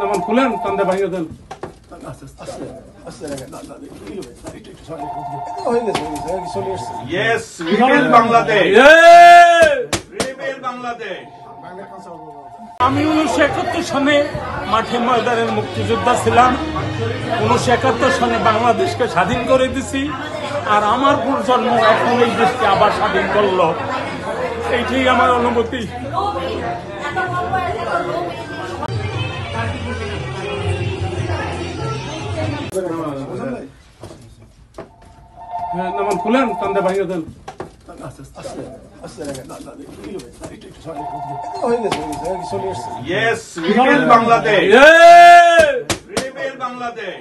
নামান খুলেন কান্দে ভাঙিয়ে দেন। Yes, rebuild Bangladesh. Rebuild Bangladesh. আমি 1971 সনে মাঠে ময়দানের মুক্তিযোদ্ধা ছিলাম। 1971 সনে বাংলাদেশকে স্বাধীন করে দিছি, আর আমার প্রজন্ম এখন এই দেশকে আবার স্বাধীন করলো। এইটাই আমার অনুভূতি। নামান খুলেন কান্দে ভাঙিয়ে দেন। Yes, rebuild Bangladesh. Rebuild Bangladesh.